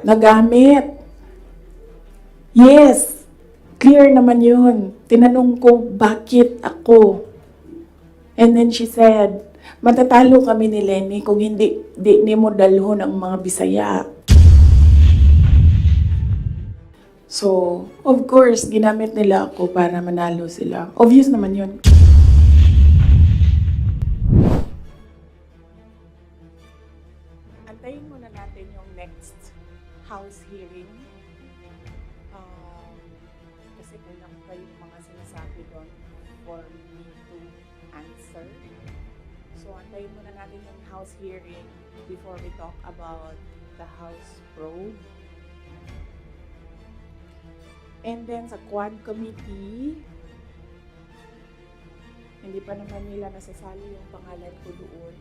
Nagamit. Yes. Clear naman yun. Tinanong ko, bakit ako? And then she said, matatalo kami ni Lenny kung di mo dalhon ang mga Bisaya. So, of course, ginamit nila ako para manalo sila. Obvious naman yun. Antayin muna natin yung next House hearing. Kasi kulang pa yung mga sinasabi doon for me to answer. So, antayin muna natin yung House hearing before we talk about the House probe. And then sa Quad Committee, hindi pa naman nila nasasali yung pangalan ko doon.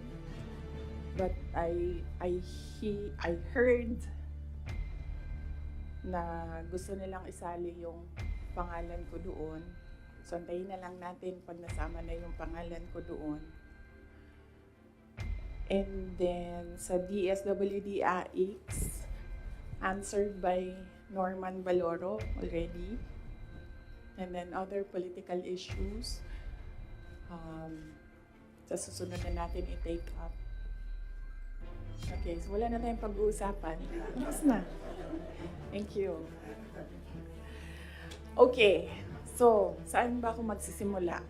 But I heard na gusto nilang isali yung pangalan ko doon. So, antayin na lang natin pag nasama na yung pangalan ko doon. And then, sa DSWD-AX, answered by Norman Baloro already. And then, other political issues, sa susunod na natin i-take up. Okay, so wala na tayong pag-uusapan. Tapos na. Thank you. Okay, so saan ba ako magsisimula?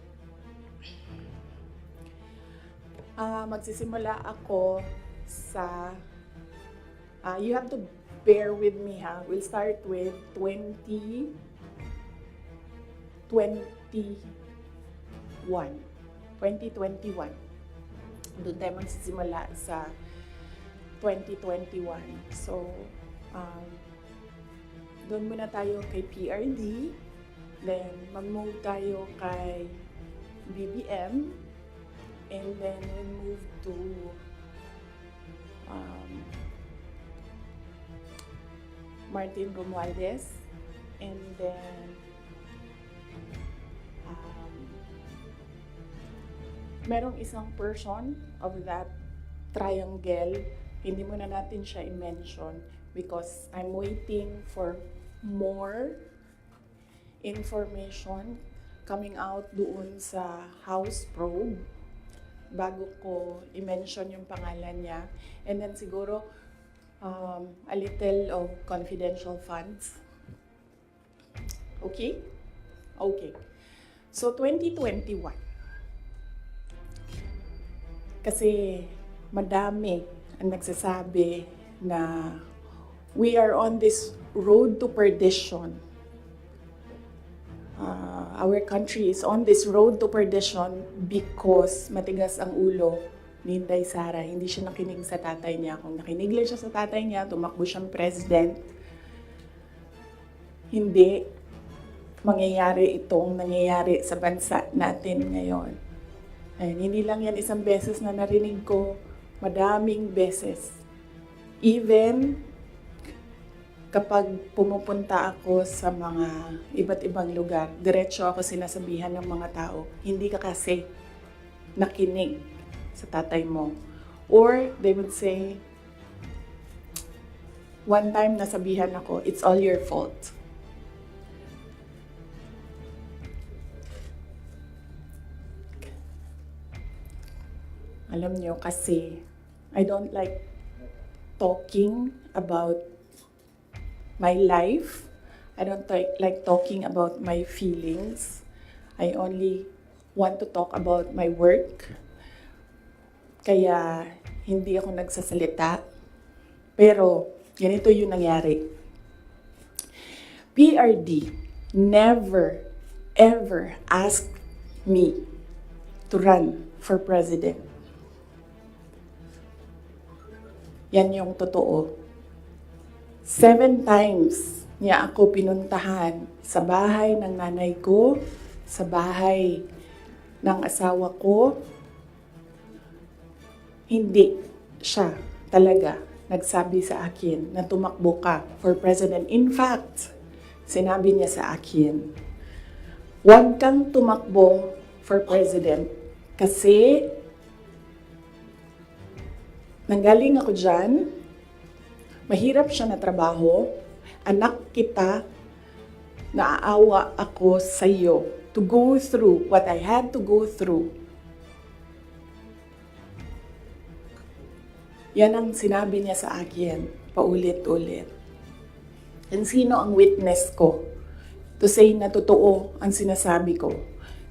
Magsisimula ako sa, you have to bear with me ha. We'll start with 2021. Doon tayo magsisimula sa 2021. So, doon muna tayo kay PRD, then mag-move tayo kay BBM, and then we'll move to Martin Romualdez, and then merong isang person of that triangle. Hindi muna natin siya i-mention because I'm waiting for more information coming out doon sa House probe bago ko i-mention yung pangalan niya. And then siguro a little of confidential funds. Okay? Okay. So 2021. Kasi madami ang nagsasabi na we are on this road to perdition. Our country is on this road to perdition because matigas ang ulo ni Inday Sara. Hindi siya nakinig sa tatay niya. Kung nakinig lang siya sa tatay niya, tumakbo siyang president. Hindi mangyayari itong nangyayari sa bansa natin ngayon. Ayun, hindi lang yan isang beses na narinig ko, madaming beses. Even kapag pumupunta ako sa mga iba't ibang lugar, diretso ako sinasabihan ng mga tao, hindi ka kasi nakinig sa tatay mo. Or they would say, one time nasabihan ako, it's all your fault. Alam nyo, kasi I don't like talking about my life. I don't like talking about my feelings. I only want to talk about my work. Kaya hindi ako nagsasalita. Pero ganito yung nangyari. PRD never ever asked me to run for president. Yan yung totoo. 7 times niya ako pinuntahan sa bahay ng nanay ko, sa bahay ng asawa ko. Hindi siya talaga nagsabi sa akin na tumakbo ka for president. In fact, sinabi niya sa akin, huwag kang tumakbo for president kasi nanggaling ako dyan, Mahirap siya na trabaho. Anak kita, naaawa ako sa iyo to go through what I had to go through. Yan ang sinabi niya sa akin, paulit-ulit. And sino ang witness ko to say na totoo ang sinasabi ko?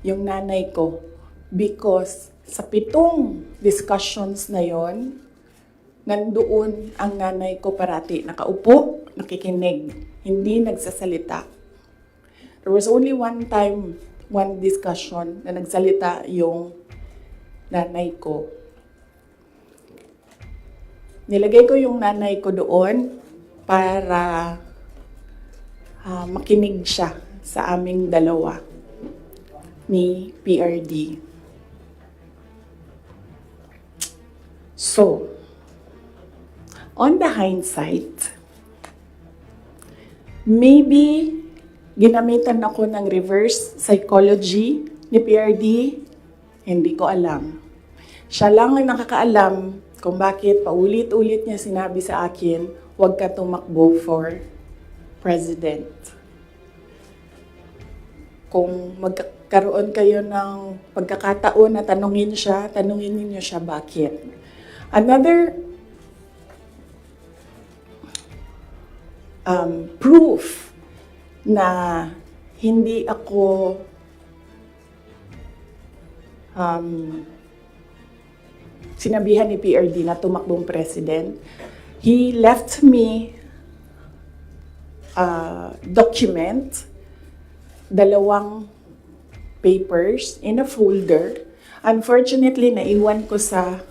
Yung nanay ko. Because sa 7 discussions na yon, nandoon ang nanay ko parati. Nakaupo, nakikinig, hindi nagsasalita. There was only one time, one discussion na nagsalita yung nanay ko. Nilagay ko yung nanay ko doon para makinig siya sa aming dalawa ni PRD. So, on the hindsight, maybe ginamitan ako ng reverse psychology ni PRD, hindi ko alam. Siya lang ang nakakaalam kung bakit paulit-ulit niya sinabi sa akin, huwag ka tumakbo for president. Kung magkakaroon kayo ng pagkakataon na tanungin ninyo siya bakit. Another proof na hindi ako sinabihan ni PRD na tumakbong president, he left me a document, 2 papers in a folder. Unfortunately, naiwan ko sa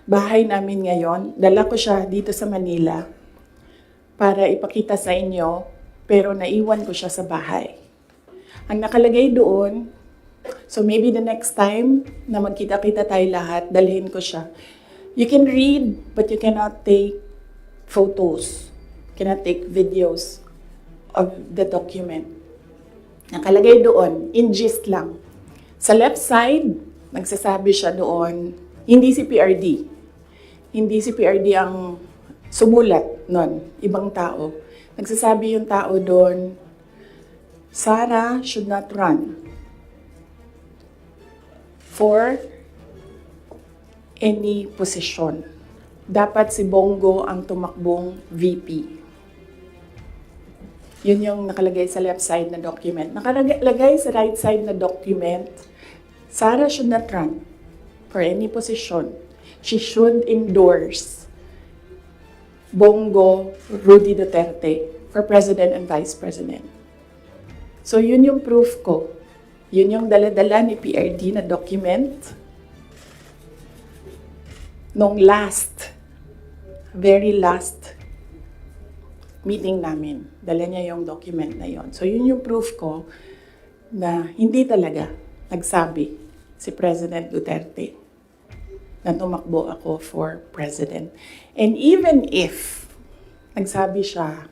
bahay namin ngayon. Dala ko siya dito sa Manila para ipakita sa inyo, pero naiwan ko siya sa bahay. Ang nakalagay doon, so maybe the next time na magkita-kita tayo lahat, dalhin ko siya. You can read, but you cannot take photos. You cannot take videos of the document. Nakalagay doon, in gist lang. Sa left side, nagsasabi siya doon, hindi si PRD. Hindi si PRD ang sumulat nun, ibang tao. Nagsasabi yung tao doon, Sara should not run for any position. Dapat si Bongo ang tumakbong VP. Yun yung nakalagay sa left side na document. Nakalagay sa right side na document, Sara should not run for any position. She should endorse Bongo Rudy Duterte for President and Vice President. So yun yung proof ko. Yun yung dala-dala ni PRD na document nung very last meeting namin. Dala niya yung document na yon. So yun yung proof ko na hindi talaga nagsabi si President Duterte na tumakbo ako for president. And even if nagsabi siya,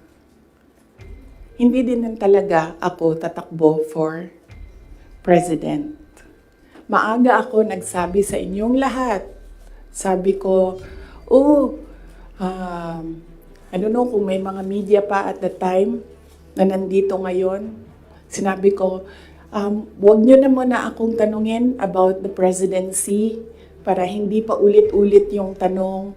hindi din talaga ako tatakbo for president. Maaga ako nagsabi sa inyong lahat. Sabi ko, I don't know kung may mga media pa at the time na nandito ngayon. Sinabi ko, wag nyo na muna akong tanungin about the presidency para hindi pa ulit-ulit yung tanong.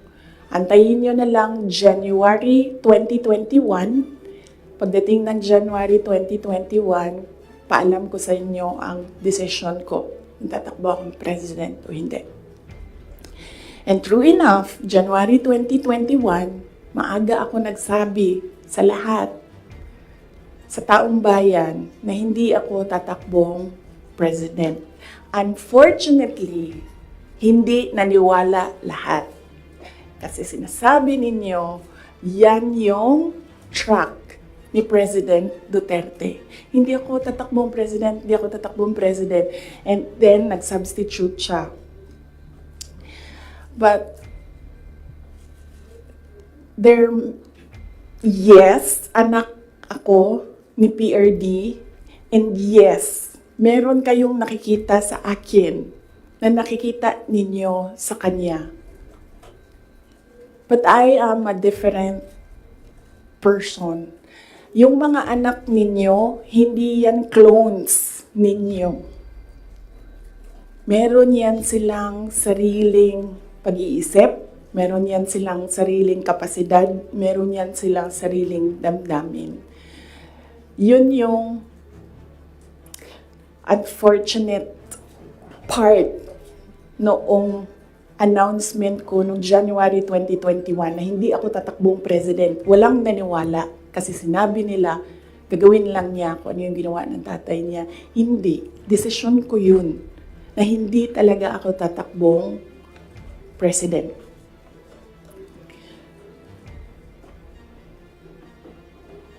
Antayin nyo na lang January 2021. Pagdating ng January 2021, paalam ko sa inyo ang decision ko. Tatakbo akong president o hindi. And true enough, January 2021, maaga ako nagsabi sa lahat, sa taong bayan, na hindi ako tatakbong president. Unfortunately, hindi naniwala lahat. Kasi sinasabi ninyo, yan yung track ni President Duterte. Hindi ako tatakbong president, hindi ako tatakbong president. And then, nag-substitute siya. But, yes, anak ako ni PRD, and yes, meron kayong nakikita sa akin na nakikita ninyo sa kanya. But I am a different person. Yung mga anak ninyo, hindi yan clones ninyo. Meron yan silang sariling pag-iisip, meron yan silang sariling kapasidad, meron yan silang sariling damdamin. Yun yung unfortunate part noong announcement ko noong January 2021 na hindi ako tatakbong president. Walang naniwala kasi sinabi nila, gagawin lang niya kung ano yung ginawa ng tatay niya. Hindi. Desisyon ko yun na hindi talaga ako tatakbong president.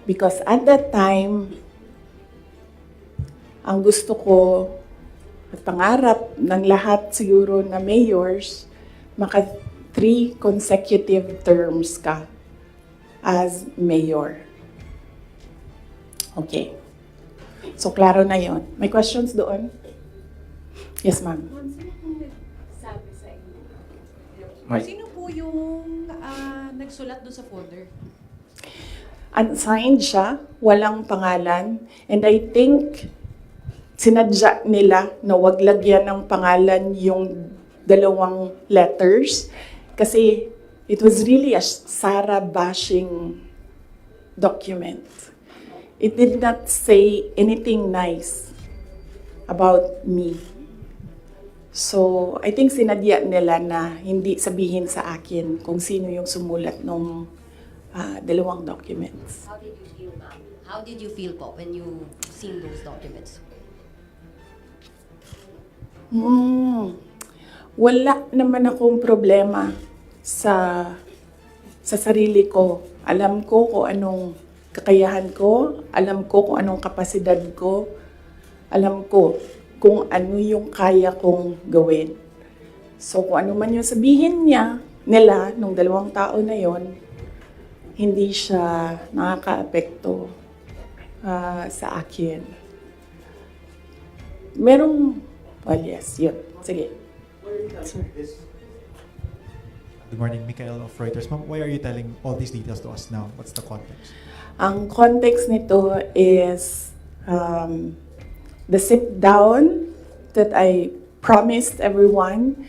Because at that time, ang gusto ko at pangarap ng lahat siguro na mayors, maka 3 consecutive terms ka as mayor. Okay. So, klaro na yon. May questions doon? Yes, ma'am. Sino po nagsabi sa inyo? Mike. Sino po yung nagsulat doon sa folder? Unsigned siya, walang pangalan, and I think sinadya nila na wag lagyan ng pangalan yung 2 letters kasi it was really a Sara bashing document. It did not say anything nice about me. So, I think sinadya nila na hindi sabihin sa akin kung sino yung sumulat ng 2 documents. How did you feel, ma'am? How did you feel po when you seen those documents? Wala naman akong problema sa sarili ko. Alam ko kung anong kakayahan ko, alam ko kung anong kapasidad ko, alam ko kung ano yung kaya kong gawin. So kung ano man yung sabihin nila, nung 2 tao na yon, hindi siya nakaka-apekto sa akin. Well, yes, yun. Sige. Good morning, Mikael of Reuters. Ma'am, why are you telling all these details to us now? What's the context? Ang context nito is the sit down that I promised everyone.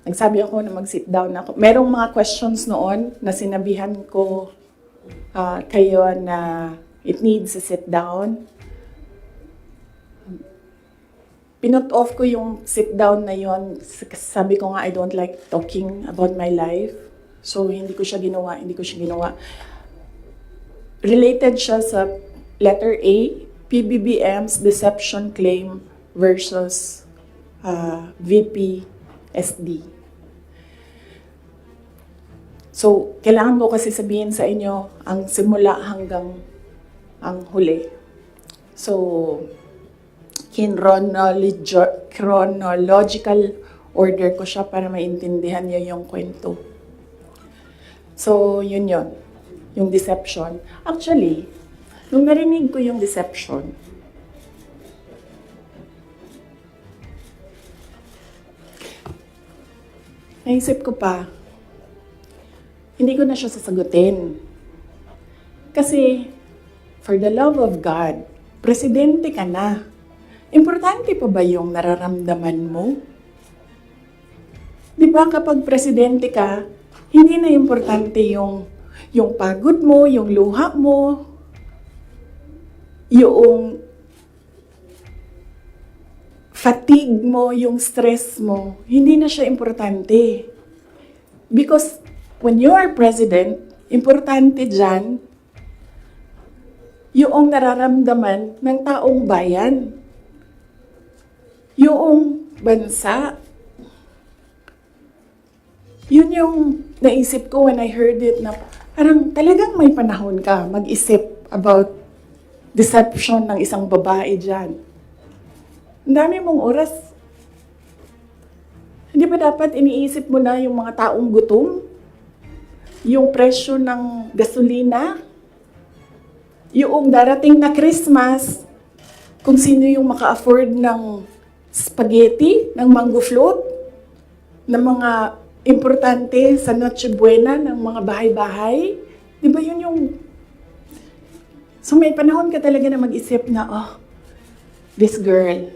Nagsabi ako na mag-sit down ako. Merong mga questions noon na sinabihan ko kayo na it needs a sit down. Pinut off ko yung sit down na yon. Sabi ko nga I don't like talking about my life. So hindi ko siya ginawa. Related siya sa letter A, PBBM's deception claim versus VP SD. So, kailangan ko kasi sabihin sa inyo ang simula hanggang ang huli. So, chronological order ko siya para maintindihan niyo yung kwento. So, yun. Yung deception. Actually, nung narinig ko yung deception, naisip ko pa, hindi ko na siya sasagutin. Kasi, for the love of God, presidente ka na. Importante pa ba yung nararamdaman mo? Di ba kapag presidente ka, hindi na importante yung pagod mo, yung luha mo, yung fatigue mo, yung stress mo, hindi na siya importante. Because when you are president, importante dyan yung nararamdaman ng taong bayan. Yung bansa. Yun yung naisip ko when I heard it na parang talagang may panahon ka mag-isip about deception ng isang babae dyan. Ang dami mong oras. Hindi ba dapat iniisip mo na yung mga taong gutom? Yung presyo ng gasolina? Yung darating na Christmas, kung sino yung maka-afford ng spaghetti, ng mango float, ng mga importante sa Noche Buena, ng mga bahay-bahay. Di ba yun yung So may panahon ka talaga na mag-isip na, oh, this girl.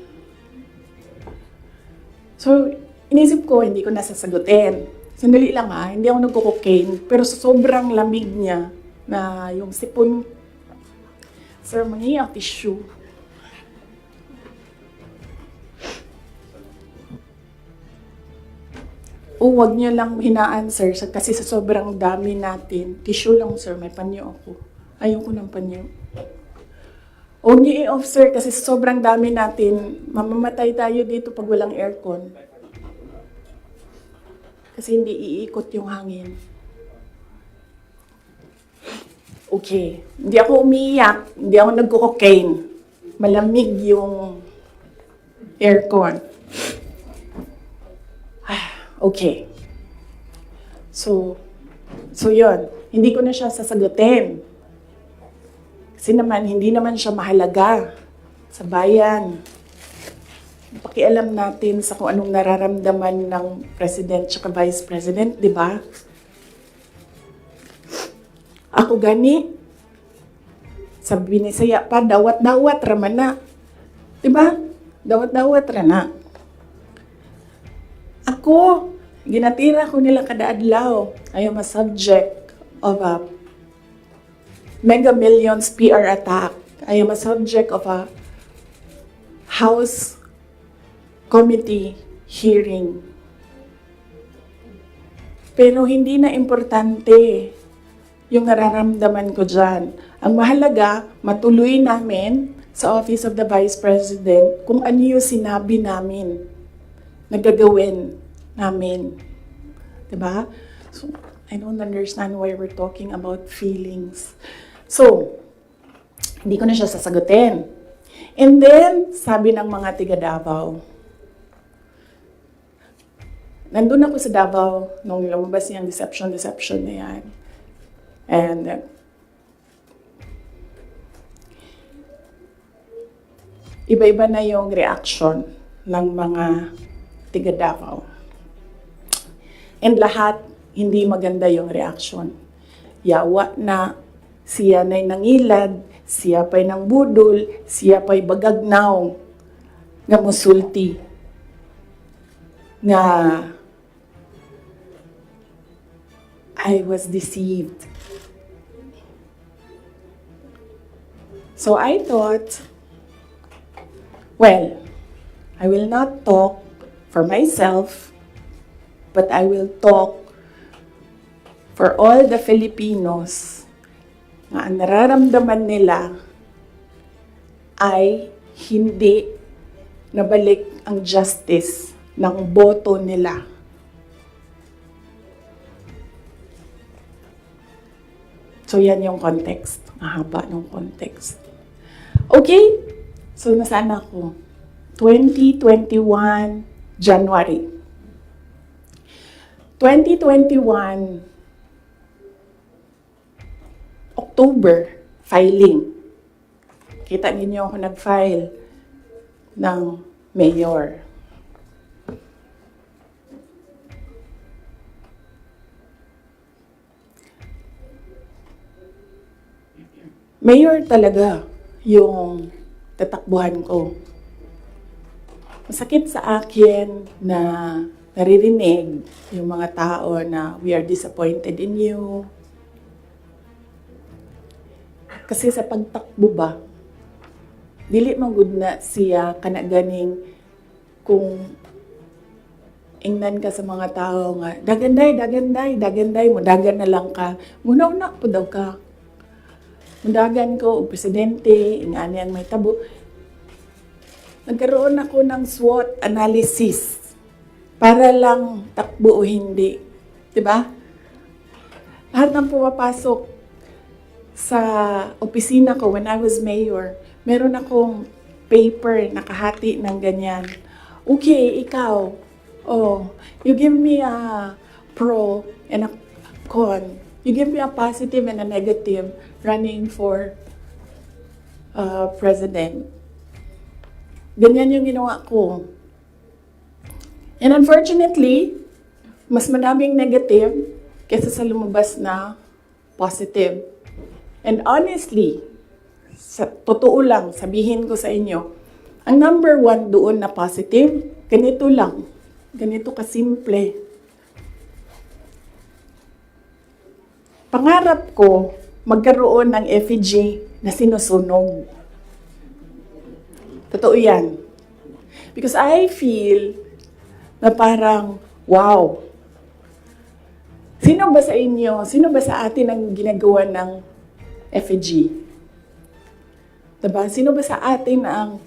So, inisip ko, hindi ko nasasagutin. Sandali lang hindi ako nagko-cocaine. Pero sa sobrang lamig niya, na yung sipon, sir, mangingi ako tissue. O, wag niyo lang hinaan, sir, kasi sa sobrang dami natin. Tissue lang, sir, may panyo ako. Ayoko ng panyo. Huwag niyo i-off, sir, kasi sa sobrang dami natin, mamamatay tayo dito pag walang aircon. Kasi hindi iikot yung hangin. Okay. Hindi ako umiiyak. Hindi ako nagko-cocaine. Malamig yung aircon. Okay. So yun. Hindi ko na siya sasagutin. Kasi naman, hindi naman siya mahalaga sa bayan. Pakialam natin sa kung anong nararamdaman ng President at Vice President, di ba? Ako gani, sabi ni Saya pa, dawat-dawat raman na. Di ba? Dawat-dawat rana. Ako, ginatira ko nila kada adlaw. I am a subject of a Mega Millions PR attack. I am a subject of a House Committee hearing. Pero hindi na importante yung nararamdaman ko dyan. Ang mahalaga, matuloy namin sa Office of the Vice President kung ano yung sinabi namin na gagawin namin. Diba? So, I don't understand why we're talking about feelings. So, hindi ko na siya sasagutin. And then, sabi ng mga tiga Davao, nandun ako sa Davao nung lumabas yung deception na yan. And iba-iba na yung reaction ng mga tiga Davao. And lahat, hindi maganda yung reaction. Yawa na siya na'y nangilad, siya pa'y nang budol, siya pa'y bagagnaw nga musulti nga I was deceived. So I thought, well, I will not talk for myself, but I will talk for all the Filipinos na ang nararamdaman nila ay hindi nabalik ang justice ng boto nila. So yan yung context. Mahaba ng context. Okay? So nasaan ako? 2021 January. 2021 October, filing. Kita ninyo ako nag-file ng mayor. Mayor talaga yung tatakbuhan ko. Masakit sa akin na naririnig yung mga tao na we are disappointed in you. Kasi sa pagtakbo ba, dili magud na siya kanaganing kung ingnan ka sa mga tao nga, daganday mo, dagan na lang ka. Muna po daw ka. Mundagan ko, o presidente, ingani ang may tabo. Nagkaroon ako ng SWOT analysis para lang takbo o hindi. Diba? Lahat ng pumapasok sa opisina ko when I was mayor, meron akong paper nakahati ng ganyan. Okay, ikaw, you give me a pro and a con. You give me a positive and a negative running for president. Ganyan yung ginawa ko. And unfortunately, mas madaming negative kaysa sa lumabas na positive. And honestly, sa totoo lang, sabihin ko sa inyo, ang number one doon na positive, ganito lang. Ganito kasimple. Pangarap ko magkaroon ng effigy na sinusunog. Totoo yan. Because I feel na parang, wow. Sino ba sa inyo, sino ba sa atin ang ginagawa ng effigy? Diba? Sino ba sa atin ang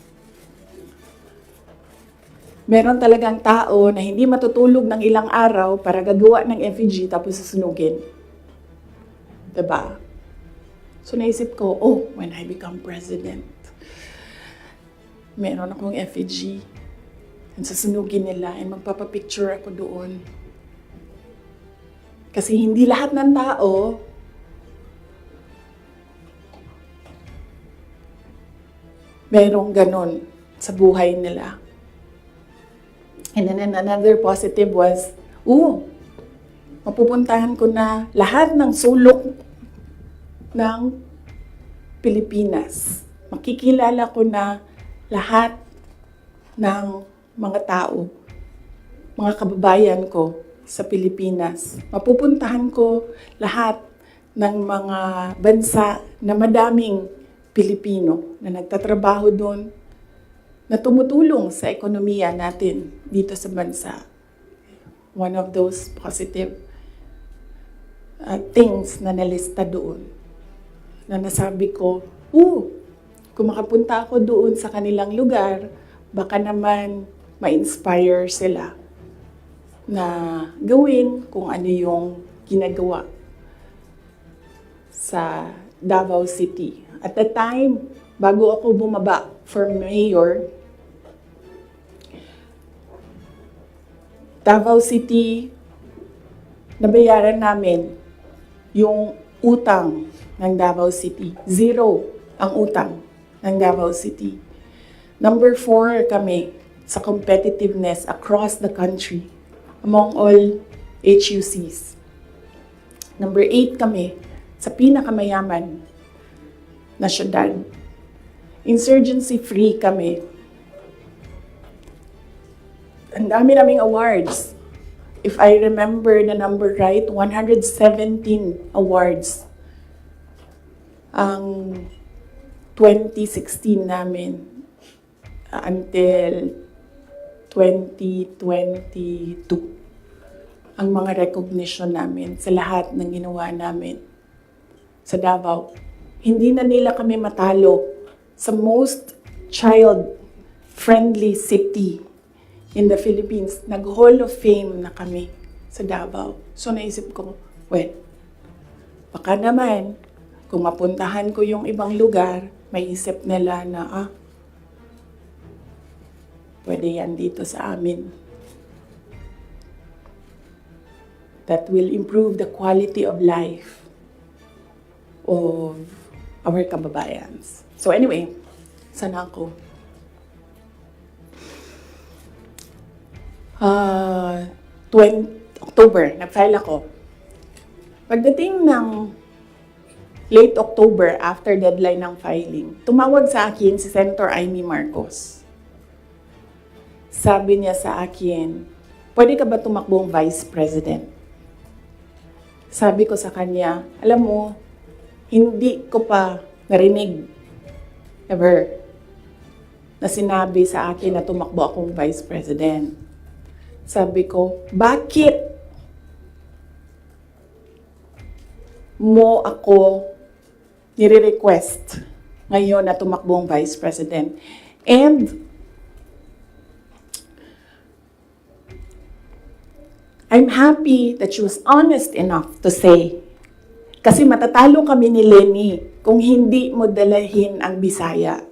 meron talagang tao na hindi matutulog ng ilang araw para gagawa ng effigy tapos susunugin? Diba? So naisip ko, oh, when I become president, meron akong effigy. And susunugin nila and magpapapicture ako doon. Kasi hindi lahat ng tao merong ganon sa buhay nila. And then another positive was, mapupuntahan ko na lahat ng sulok ng Pilipinas. Makikilala ko na lahat ng mga tao, mga kababayan ko sa Pilipinas. Mapupuntahan ko lahat ng mga bansa na madaming Pilipino na nagtatrabaho doon, na tumutulong sa ekonomiya natin dito sa bansa. One of those positive things na nalista doon. Na nasabi ko, kung makapunta ako doon sa kanilang lugar, baka naman ma-inspire sila na gawin kung ano yung ginagawa sa Davao City. At the time, bago ako bumaba for mayor, Davao City, nabayaran namin yung utang ng Davao City. 0 ang utang ng Davao City. Number 4 kami sa competitiveness across the country among all HUCs. Number 8 kami sa pinakamayaman na syudad. Insurgency-free kami. Ang dami naming awards. If I remember the number right, 117 awards ang 2016 namin until 2022. Ang mga recognition namin sa lahat ng ginawa namin sa Davao. Hindi na nila kami matalo sa most child-friendly city in the Philippines. Nag-Hall of Fame na kami sa Davao. So naisip ko, well, baka naman, kung mapuntahan ko yung ibang lugar, may isip nila na, pwede yan dito sa amin. That will improve the quality of life of our kababayans. So anyway, sana ako. October, nag-file ako. Pagdating ng late October, after deadline ng filing, tumawag sa akin si Senator Amy Marcos. Sabi niya sa akin, pwede ka ba tumakbong Vice President? Sabi ko sa kanya, alam mo, hindi ko pa narinig ever na sinabi sa akin na tumakbo akong Vice President. Sabi ko, bakit mo ako nire-request ngayon na tumakbo ang Vice President? And I'm happy that she was honest enough to say, kasi matatalo kami ni Lenny kung hindi mo dalahin ang Bisaya.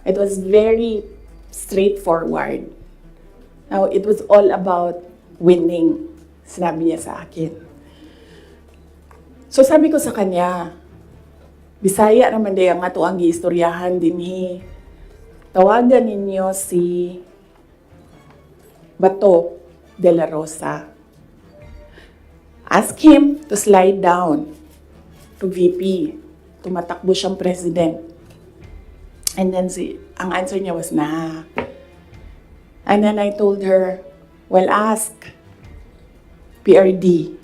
It was very straightforward. Now, it was all about winning, sinabi niya sa akin. So sabi ko sa kanya, Bisaya naman day ang ato ang giistoryahan dinhi. Tawagan ninyo si Bato de la Rosa. Ask him to slide down to VP. Tumatakbo siyang president. And then ang answer niya was, nah. And then I told her, well, ask PRD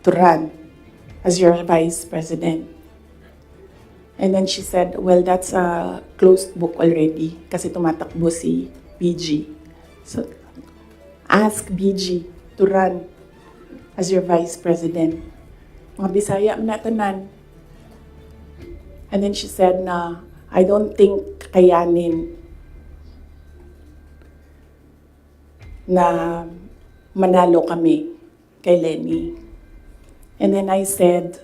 to run as your vice president. And then she said, well, that's a closed book already kasi tumatakbo si BG. So, ask BG to run as your vice president. Mga Bisaya na tanan. And then she said na, I don't think kayanin na manalo kami kay Lenny. And then I said,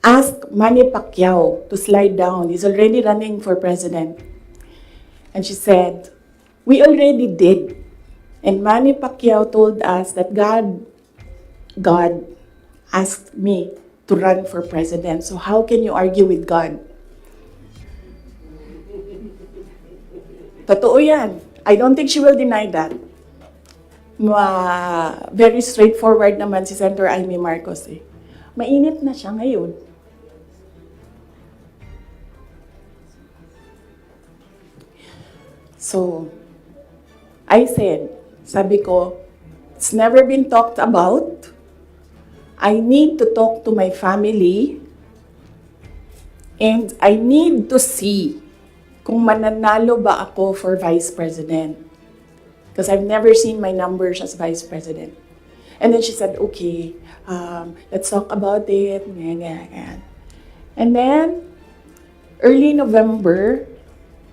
ask Manny Pacquiao to slide down. He's already running for president. And she said, we already did. And Manny Pacquiao told us that God asked me to run for president. So how can you argue with God? Totoo yan. I don't think she will deny that. Very straightforward naman si Senator Amy Marcos eh. Mainit na siya ngayon. So, I said, sabi ko, it's never been talked about. I need to talk to my family and I need to see kung mananalo ba ako for vice president. Because I've never seen my numbers as vice president. And then she said, okay, let's talk about it. And then, early November,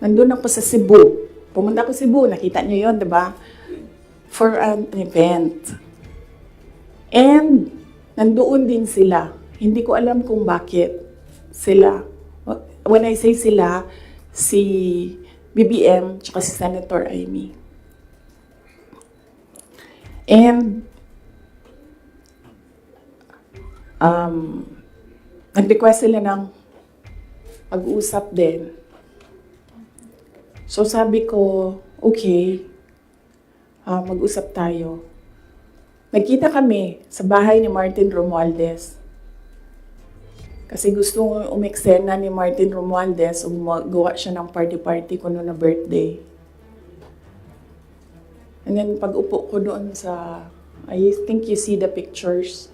nandun ako sa Cebu. Pumunta ako sa Cebu, nakita niyo yun, di ba? For an event. And, nandoon din sila. Hindi ko alam kung bakit sila. When I say sila, si BBM, tsaka si Senator Amy. And, nag-request sila ng pag-uusap din. So sabi ko, okay, mag-usap tayo. Nagkita kami sa bahay ni Martin Romualdez. Kasi gusto umeksena ni Martin Romualdez, gawa siya ng party-party ko noon na birthday. And then pag-upo ko doon sa, I think you see the pictures.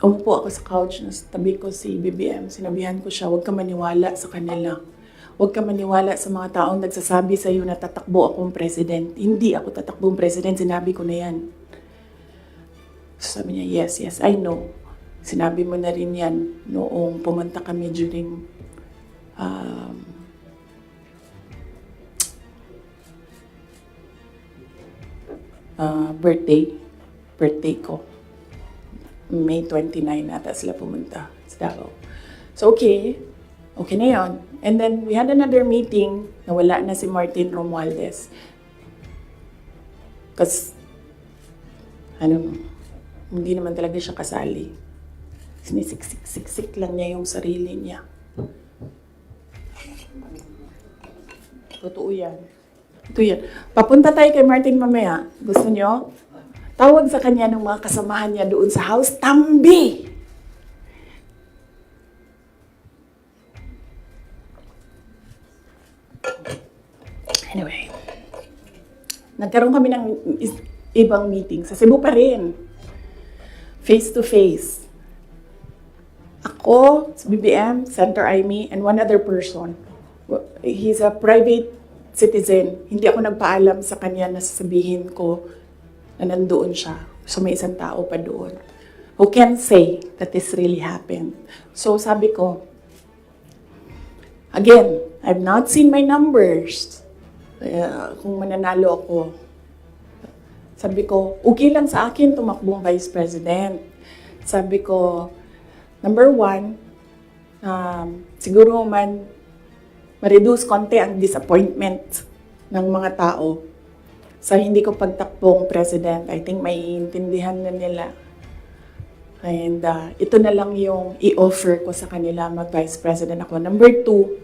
Umupo ako sa couch, na tabi ko si BBM. Sinabihan ko siya, huwag ka maniwala sa kanila. Huwag ka maniwala sa mga taong nagsasabi sa iyo na tatakbo akong president. Hindi ako tatakbong president, sinabi ko na yan. So sabi niya, yes, I know. Sinabi mo na rin yan noong pumunta kami during birthday ko. May 29 nata sila pumunta sa Davao. So okay na yun. And then we had another meeting na wala na si Martin Romualdez. Kasi, hindi naman talaga siya kasali. Sinisiksik lang niya yung sarili niya. Totoo yan. Ito yan. Papunta tayo kay Martin mamaya. Gusto nyo? Tawag sa kanya ng mga kasamahan niya doon sa house, Tambi! Anyway, nagkaroon kami ng ibang meeting. Sa Cebu pa rin. Face to face. Ako, si BBM, Senator Amy, and one other person. He's a private citizen. Hindi ako nagpaalam sa kanya na sasabihin ko na nandoon siya. So may isang tao pa doon who can say that this really happened. So sabi ko, again, I've not seen my numbers. Kung mananalo ako. Sabi ko, okay lang sa akin tumakbong vice president. Sabi ko, number one, siguro man ma-reduce konti ang disappointment ng mga tao sa hindi ko pagtakbong president. I think maiintindihan na nila. And ito na lang yung i-offer ko sa kanila mag-vice president ako. Number two,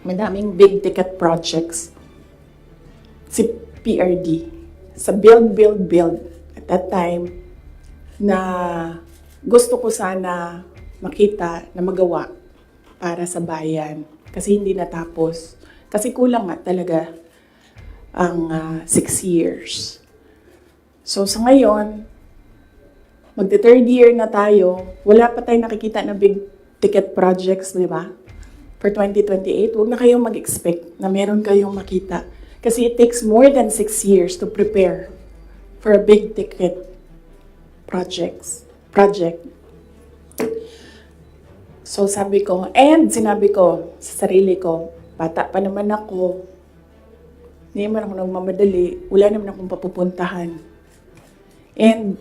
madaming big ticket projects. Si PRD. Sa build. At that time, na gusto ko sana makita na magawa para sa bayan. Kasi hindi natapos. Kasi kulang nga talaga ang 6 years. So sa ngayon, magte-third year na tayo, wala pa tayong nakikita na big ticket projects, di ba? For 2028, huwag na kayong mag-expect na meron kayong makita. Kasi it takes more than 6 years to prepare for a big ticket project. So sabi ko, and sinabi ko sa sarili ko, bata pa naman ako, hindi naman ako nagmamadali, wala naman akong papupuntahan. And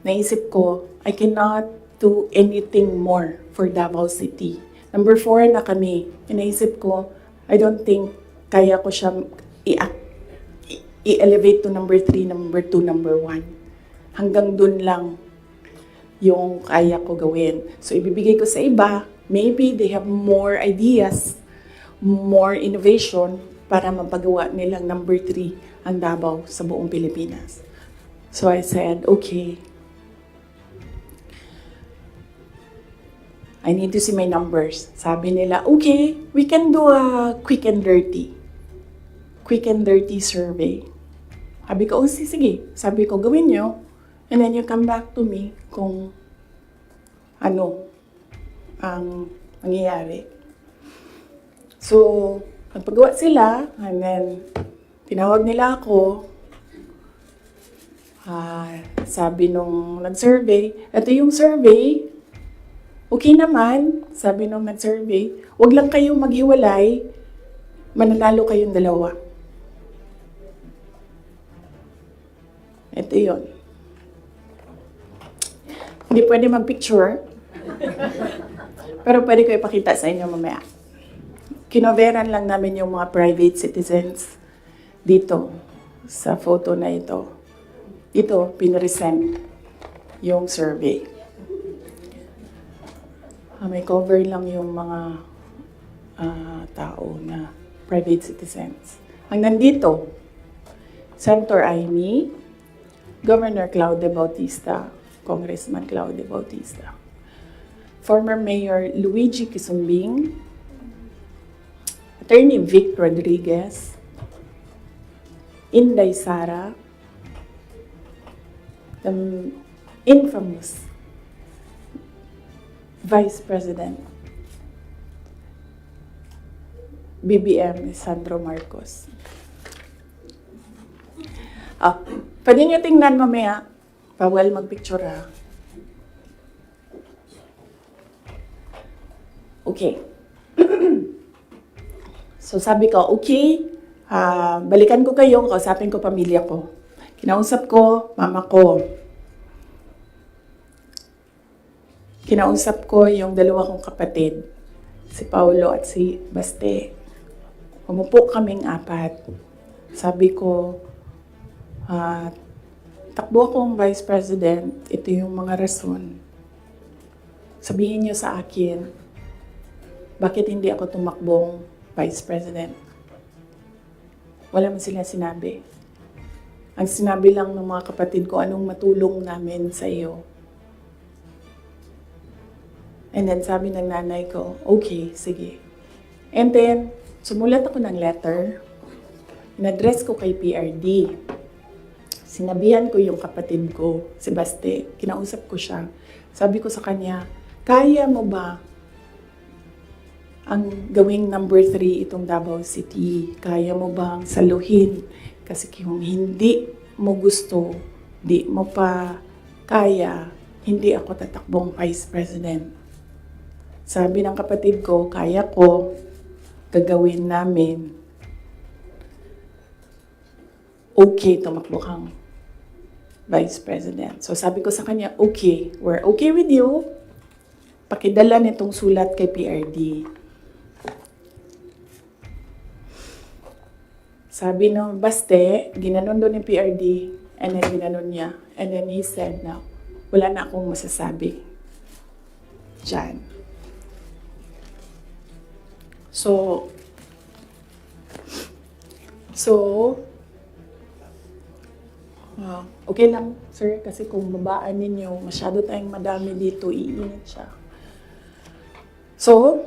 naisip ko, I cannot do anything more for Davao City. Number 4 na kami. Naisip ko, I don't think kaya ko siya i-elevate to number 3, number 2, number 1. Hanggang dun lang yung kaya ko gawin. So, ibibigay ko sa iba, maybe they have more ideas, more innovation para mapagawa nilang number 3 ang Davao sa buong Pilipinas. So, I said, okay, I need to see my numbers. Sabi nila, okay, we can do a quick and dirty survey. Sabi ko, oh, sige. Sabi ko, gawin nyo. And then you come back to me kung ano ang mangyayari. So, nagpagawa sila, and then tinawag nila ako. Sabi nung nag-survey, ito yung survey, okay naman, sabi nung nag-survey, huwag lang kayong maghiwalay, mananalo kayong dalawa. Ito yun. Hindi pwede mag-picture, pero pwede ko ipakita sa inyo mamaya. Kinoveran lang namin yung mga private citizens dito sa photo na ito. Ito, pinresent yung survey. May cover lang yung mga tao na private citizens. Ang nandito, Senator Amy, Governor Claude Bautista, Congressman Claude Bautista, former Mayor Luigi Quisumbing, Attorney Vic Rodriguez, Inday Sara, the infamous Vice President BBM Sandro Marcos. Pwede nyo tingnan mamaya. Bawal mag-picture ha. Okay. So sabi ko, okay, balikan ko kayo, kausapin ko pamilya ko. Kinausap ko, mama ko. Kinausap ko yung dalawa kong kapatid, si Paulo at si Baste. Umupo kaming 4. Sabi ko, takbo akong Vice President, ito yung mga rason. Sabihin niyo sa akin, bakit hindi ako tumakbong Vice President? Wala man sila sinabi. Ang sinabi lang ng mga kapatid ko, anong matulong namin sa iyo. And then sabi ng nanay ko, okay, sige. And then, sumulat ako ng letter. In-address ko kay PRD. Sinabihan ko yung kapatid ko, si Baste. Kinausap ko siya. Sabi ko sa kanya, kaya mo ba ang gawing number 3 itong Davao City? Kaya mo bang saluhin? Kasi kung hindi mo gusto, di mo pa kaya, hindi ako tatakbong Vice President. Sabi ng kapatid ko, kaya ko, gagawin namin. Okay, tumakbo kang Vice President. So sabi ko sa kanya, okay, we're okay with you. Pakidala nitong sulat kay PRD. Sabi ng Baste, ginanon doon ng PRD, and then ginanon niya. And then he said na, wala na akong masasabi dyan. So, okay lang, sir, kasi kung babaan ninyo, masyado tayong madami dito, iinit siya. So,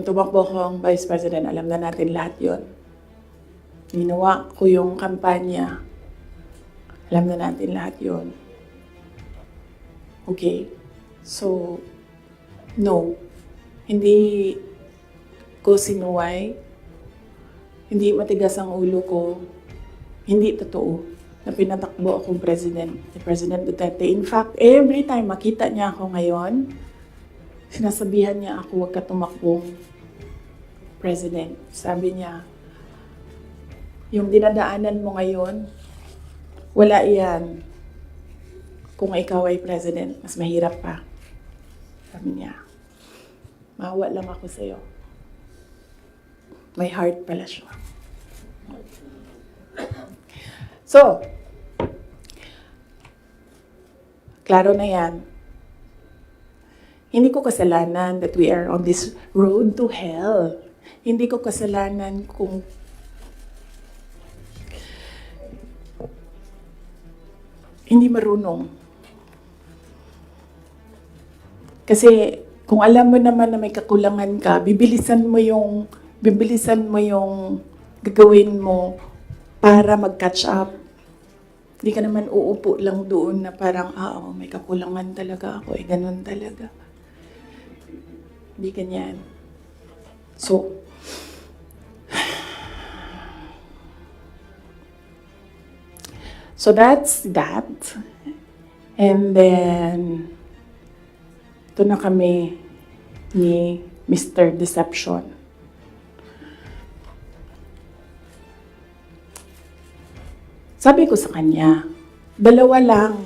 tumakbo akong Vice President. Alam na natin lahat yon. Ginawa ko yung kampanya. Alam na natin lahat yon. Okay. So, no. Hindi ko sinuway. Hindi matigas ang ulo ko. Hindi totoo na pinatakbo akong president, ni President Duterte. In fact, every time makita niya ako ngayon, sinasabihan niya ako, huwag ka tumakbong president. Sabi niya, yung dinadaanan mo ngayon, wala iyan. Kung ikaw ay president, mas mahirap pa. Sabi niya, maawa lang ako sa'yo. May heart pala siya. So, klaro na yan. Hindi ko kasalanan that we are on this road to hell. Hindi ko kasalanan kung hindi marunong. Kasi kung alam mo naman na may kakulangan ka, bibilisan mo yung gagawin mo para mag-catch up. Hindi ka naman uupo lang doon na parang, may kakulangan talaga ako. Ganun talaga. Hindi ganyan. So, that's that. And then, ito na kami ni Mr. Deception. Sabi ko sa kanya, 2 lang.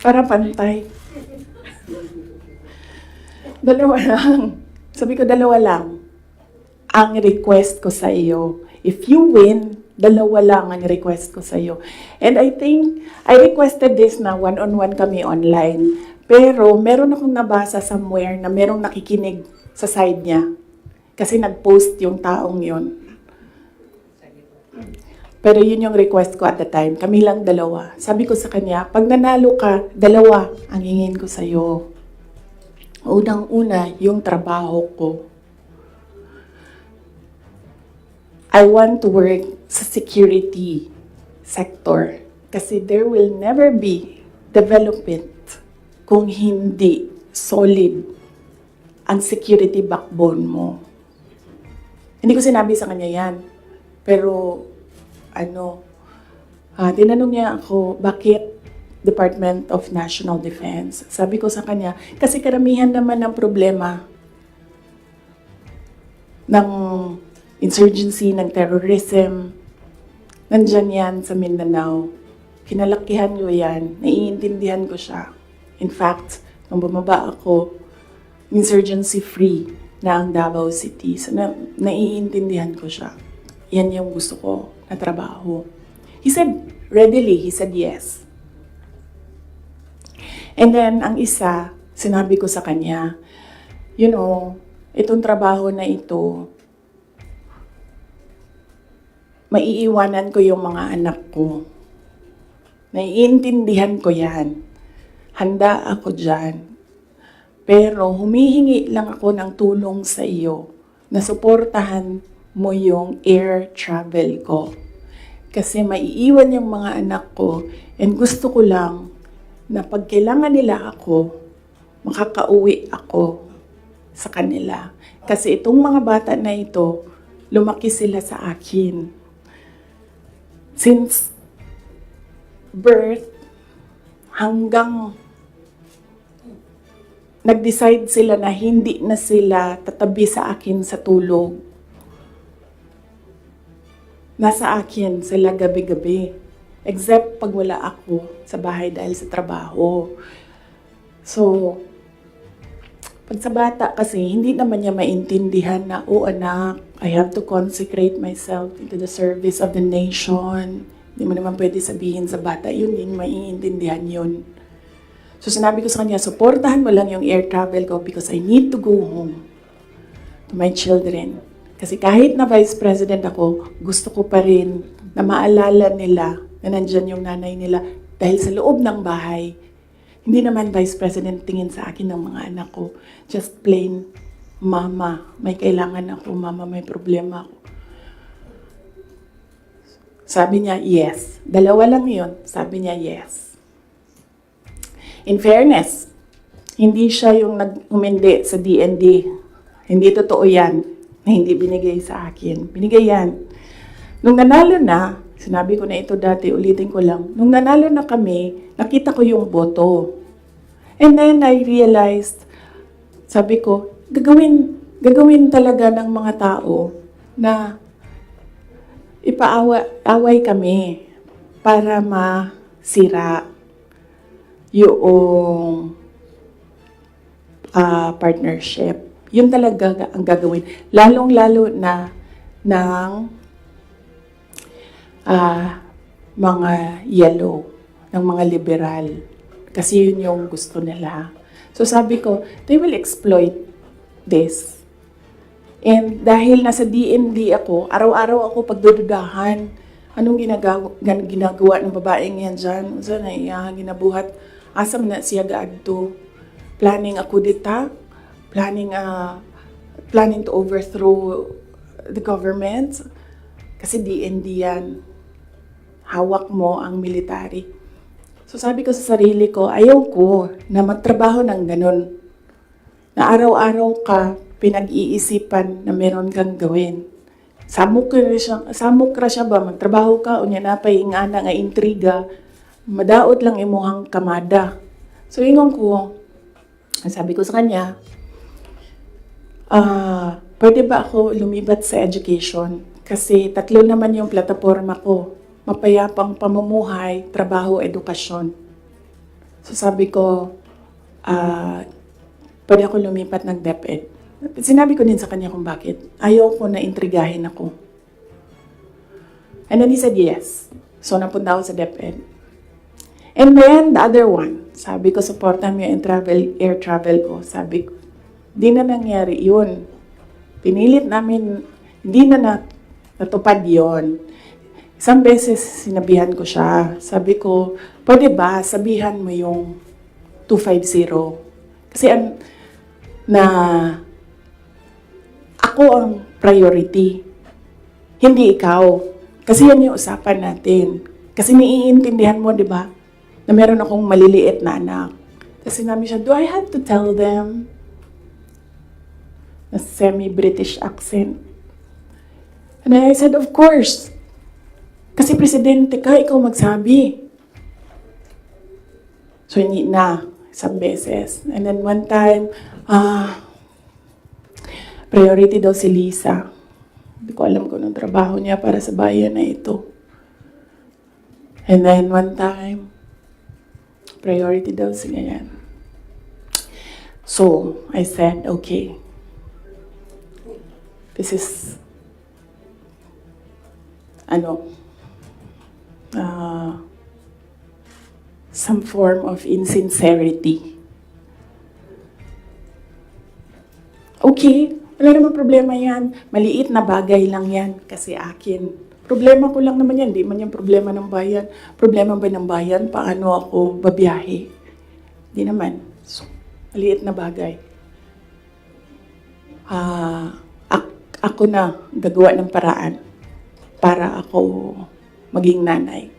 Para pantay. 2 lang. Sabi ko, 2 lang. Ang request ko sa iyo. If you win, 2 lang ang request ko sa iyo. And I think, I requested this na one-on-one kami online. Pero meron akong nabasa somewhere na merong nakikinig sa side niya. Kasi nag-post yung taong yun. Pero yun yung request ko at the time. Kami lang 2. Sabi ko sa kanya, pag nanalo ka, 2 ang hingin ko sa'yo. Unang-una, yung trabaho ko. I want to work sa security sector. Kasi there will never be development kung hindi solid ang security backbone mo. Hindi ko sinabi sa kanya yan. Pero, tinanong niya ako, bakit Department of National Defense? Sabi ko sa kanya, kasi karamihan naman ng problema ng insurgency, ng terrorism, nandyan yan sa Mindanao. Kinalakihan ko yan, naiintindihan ko siya. In fact, nung bumaba ako, insurgency-free na ang Davao City. So, naiintindihan ko siya. Yan yung gusto ko na trabaho. He said, readily, he said yes. And then, ang isa, sinabi ko sa kanya, itong trabaho na ito, maiiwanan ko yung mga anak ko. Naiintindihan ko yan. Handa ako dyan. Pero humihingi lang ako ng tulong sa iyo na suportahan mo yung air travel ko. Kasi maiiwan yung mga anak ko and gusto ko lang na pag kailangan nila ako, makakauwi ako sa kanila. Kasi itong mga bata na ito, lumaki sila sa akin. Since birth hanggang nag-decide sila na hindi na sila tatabi sa akin sa tulog. Nasa akin sila gabi-gabi. Except pag wala ako sa bahay dahil sa trabaho. So, pag sa bata kasi, hindi naman niya maintindihan na, anak, I have to consecrate myself into the service of the nation. Hindi mo naman pwede sabihin sa bata, yun din, maiintindihan yun. So sinabi ko sa kanya, supportahan mo lang yung air travel ko because I need to go home to my children. Kasi kahit na Vice President ako, gusto ko pa rin na maalala nila na nandyan yung nanay nila dahil sa loob ng bahay. Hindi naman Vice President tingin sa akin ng mga anak ko. Just plain, Mama, may kailangan ako. Mama, may problema ako. Sabi niya, yes. Dalawa lang yun. Sabi niya, yes. In fairness, hindi siya yung nag-umindi sa DND. Hindi totoo yan na hindi binigay sa akin. Binigay yan. Nung nanalo na, sinabi ko na ito dati, ulitin ko lang. Nung nanalo na kami, nakita ko yung boto. And then I realized, sabi ko, gagawin talaga ng mga tao na ipaaway kami para masira yung partnership. Yun talaga ang gagawin. Lalong-lalo na ng mga yellow, ng mga liberal. Kasi yun yung gusto nila. So sabi ko, they will exploit this. And dahil nasa DND ako, araw-araw ako pagdududahan. Anong ginagawa ng babaeng yan dyan? Saan na ginabuhat? Asam na siya gaadto? Planning ako dita? Planning to overthrow the government? Kasi DND yan. Hawak mo ang military. So sabi ko sa sarili ko, ayaw ko na magtrabaho ng ganun. Na araw-araw ka pinag-iisipan na meron kang gawin. Samok ra siya ba? Magtrabaho ka, unya na nga na nga intriga, madaot lang imuhang kamada. So ingon ko, sabi ko sa kanya, pwede ba ako lumibat sa education? Kasi 3 naman yung plataforma ko. Mapayapang pamumuhay, trabaho, edukasyon. So sabi ko, pwede ako lumipat ng DepEd. Sinabi ko din sa kanya kung bakit. Ayaw ko na intrigahin ako. And then he said yes. So napunta ako sa DepEd. And then the other one, sabi ko, supportan mo yung air travel ko. Sabi ko, di na nangyari yun. Pinilit namin, hindi na natupad yun. Isang beses sinabihan ko siya. Sabi ko, pwede ba sabihan mo yung 250? Kasi ako ang priority. Hindi ikaw. Kasi yan yung usapan natin. Kasi naiintindihan mo, di ba? Na meron akong maliliit na anak. Tapos sinabi siya, do I have to tell them? Na semi-British accent. And I said, of course. Kasi presidente ka, ikaw magsabi. So, hindi na. Isang beses. And then one time, priority daw si Lisa. Hindi ko alam kung anong trabaho niya para sa bayan na ito. And then one time, priority daw si ganyan. So, I said, okay. This is, some form of insincerity. Okay. Wala naman problema yan. Maliit na bagay lang yan kasi akin. Problema ko lang naman yan. Di man yung problema ng bayan. Problema ba ng bayan? Paano ako babiyahe? Di naman. So, maliit na bagay. Ako na gagawa ng paraan para ako maging nanay.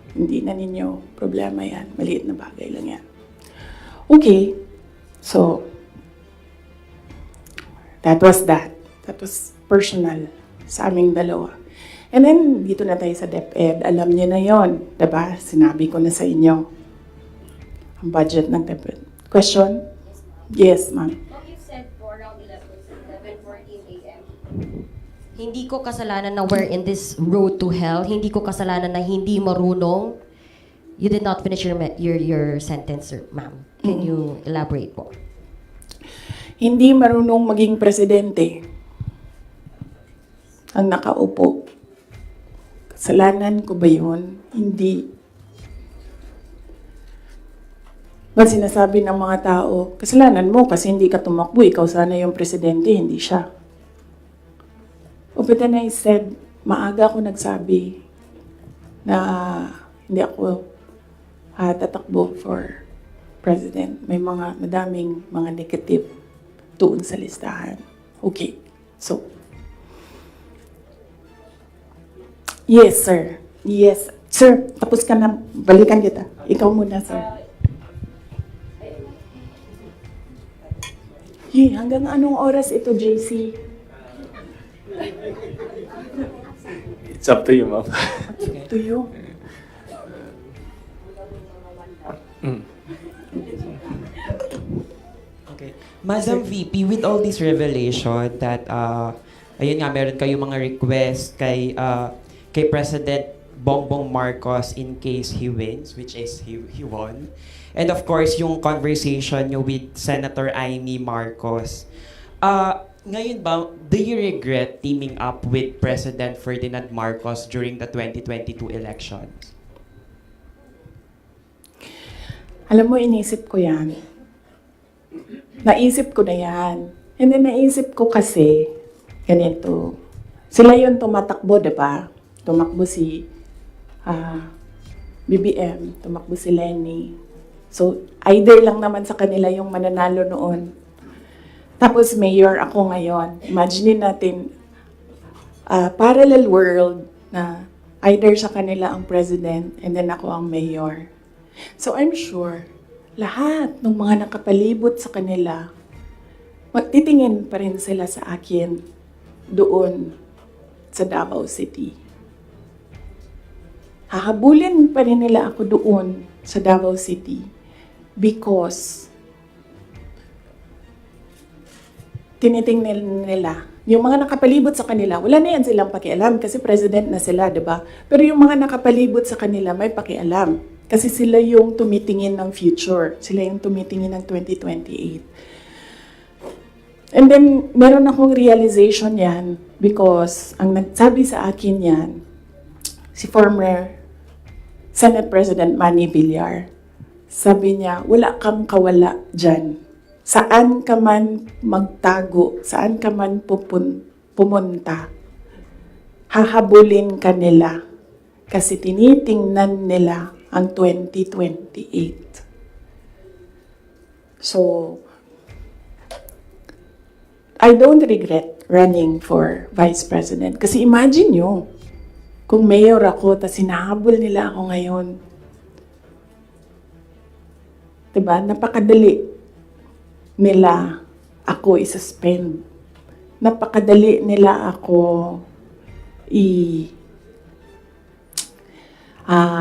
Hindi na ninyo problema yan. Maliit na bagay lang yan. Okay. So, that was that. That was personal sa aming dalawa. And then, dito na tayo sa DepEd. Alam niyo na yon, diba? Sinabi ko na sa inyo ang budget ng DepEd. Question? Yes, ma'am. What you said for around 11:14 a.m. Hindi ko kasalanan na we're in this road to hell. Hindi ko kasalanan na hindi marunong. You did not finish your sentence, sir, ma'am. Can you elaborate po? Hindi marunong maging presidente ang nakaupo. Kasalanan ko ba yun? Hindi. Ba't sinasabi ng mga tao, kasalanan mo kasi hindi ka tumakbo, ikaw sana yung presidente, hindi siya. But then I said, maaga ako nagsabi na hindi ako tatakbo for president. May madaming mga negative doon sa listahan. Okay. So, yes, sir. Yes. Sir, tapos ka na. Balikan kita. Ikaw muna, sir. Hanggang anong oras ito, JC? It's up to you, ma'am. To you. Okay. Madam VP, with all this revelation that, ayun nga, meron kayong mga request kay President Bongbong Marcos in case he wins, which is he won. And of course, yung conversation nyo with Senator Amy Marcos. Ngayon ba, do you regret teaming up with President Ferdinand Marcos during the 2022 elections? Alam mo, inisip ko yan. Naisip ko na yan. And then naisip ko kasi, ganito. Sila yung tumatakbo, diba? Tumakbo si BBM, tumakbo si Lenny. So, either lang naman sa kanila yung mananalo noon. Tapos mayor ako ngayon. Imagine natin, parallel world na either sa kanila ang president and then ako ang mayor. So I'm sure, lahat ng mga nakapalibot sa kanila, magtitingin pa rin sila sa akin doon sa Davao City. Hahabulin pa rin nila ako doon sa Davao City because tinitingnan nila. Yung mga nakapalibot sa kanila, wala na yan silang pakialam kasi president na sila, di ba? Pero yung mga nakapalibot sa kanila, may pakialam. Kasi sila yung tumitingin ng future. Sila yung tumitingin ng 2028. And then, meron akong realization yan because ang nagsabi sa akin yan, si former Senate President Manny Villar. Sabi niya, wala kang kawala dyan. Saan ka man magtago, saan ka man pumunta, hahabulin ka nila kasi tinitingnan nila ang 2028. So, I don't regret running for Vice President. Kasi imagine nyo, kung mayor ako, tapos hinahabol nila ako ngayon. Diba? Napakadali nila ako i-suspend. Napakadali nila ako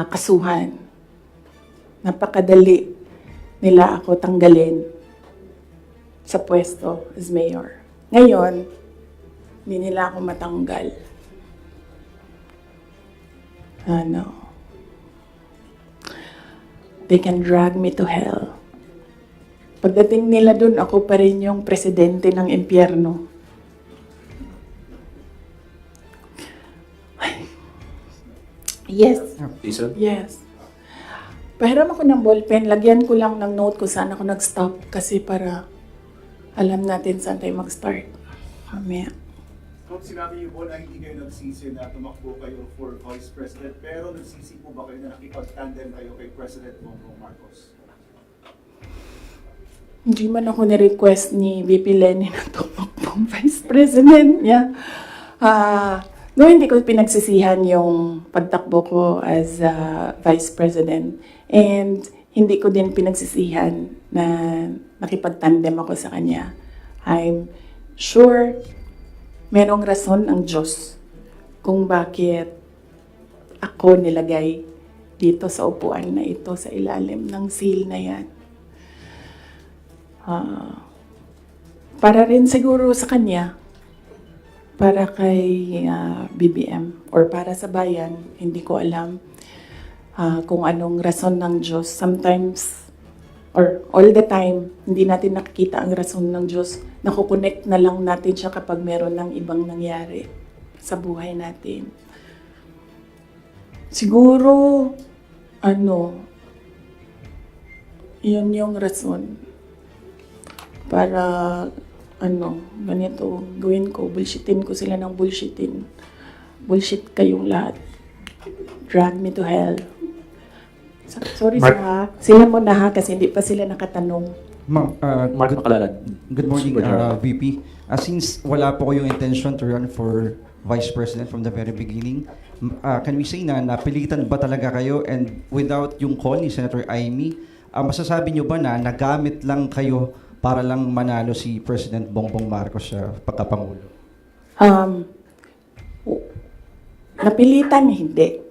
kasuhan. Napakadali nila ako tanggalin sa pwesto as mayor. Ngayon, hindi nila ako matanggal. They can drag me to hell. Pagdating nila dun, ako pa rin yung presidente ng impyerno. Yes. Jason? Yes. Pahiram ako ng ballpen, lagyan ko lang ng note kung saan ako nag-stop kasi para alam natin saan tayo mag-start. Mamaya. Kung sinabi niyo po na hindi kayo nagsisi na tumakbo kayo for Vice President, pero nagsisi po ba kayo na nakipag-tandem kayo kay President Bongbong Marcos? Hindi man ako ni-request ni VP Lenny na tumakbong Vice President niya. No, hindi ko pinagsisihan yung pagtakbo ko as Vice President. And hindi ko din pinagsisihan na nakipagtandem ako sa kanya. I'm sure merong rason ang Diyos kung bakit ako nilagay dito sa upuan na ito, sa ilalim ng seal na yan. Para rin siguro sa kanya, para kay BBM or para sa bayan, hindi ko alam kung anong rason ng Diyos. Sometimes, or all the time, hindi natin nakikita ang rason ng Diyos. Nakukonect na lang natin siya kapag meron ng ibang nangyari sa buhay natin. Siguro, yun yung rason para ganito, gawin ko, bullshitin ko sila ng bullshitin. Bullshit kayong lahat. Drag me to hell. Sorry Mark. ha. Sila mo na ha, kasi hindi pa sila nakatanong. Ma'am, Mark Makalalad. good morning, Super General. VP. Since wala po ko yung intention to run for Vice President from the very beginning, can we say na napilitan ba talaga kayo, and without yung call ni Senator Amy, masasabi nyo ba na nagamit lang kayo para lang manalo si President Bongbong Marcos sa pagkapangulo? Napilitan, hindi.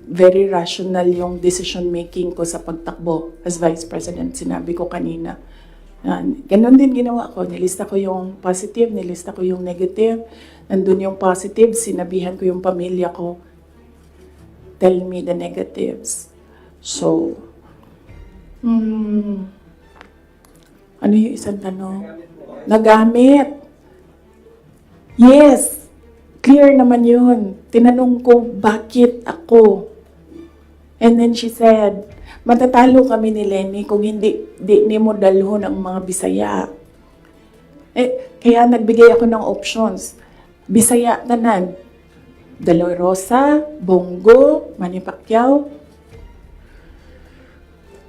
Very rational yung decision making ko sa pagtakbo as Vice President. Sinabi ko kanina. Ganon din ginawa ko. Nilista ko yung positive, nilista ko yung negative. Nandun yung positive, sinabihan ko yung pamilya ko, tell me the negatives. So, ano yung isang tanong? Nagamit. Yes. Clear naman yun. Tinanong ko, bakit ako? And then she said, matatalo kami ni Lenny kung hindi mo dalhon ang mga Bisaya. Kaya nagbigay ako ng options. Bisaya tanan. De La Rosa, Bongo, Manny Pacquiao.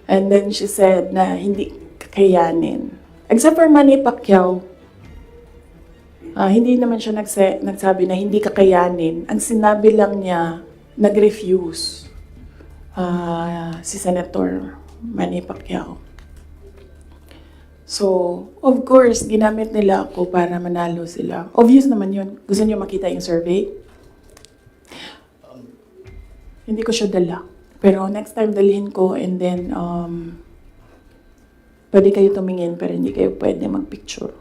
And then she said na hindi kakayanin. Except for Manny Pacquiao, hindi naman siya nagsabi na hindi kakayanin. Ang sinabi lang niya, nag-refuse si Senator Manny Pacquiao. So, of course, ginamit nila ako para manalo sila. Obvious naman yun. Gusto niyo makita yung survey? Hindi ko siya dala. Pero next time dalhin ko, and then pwede kayo tumingin pero hindi kayo pwede magpicture.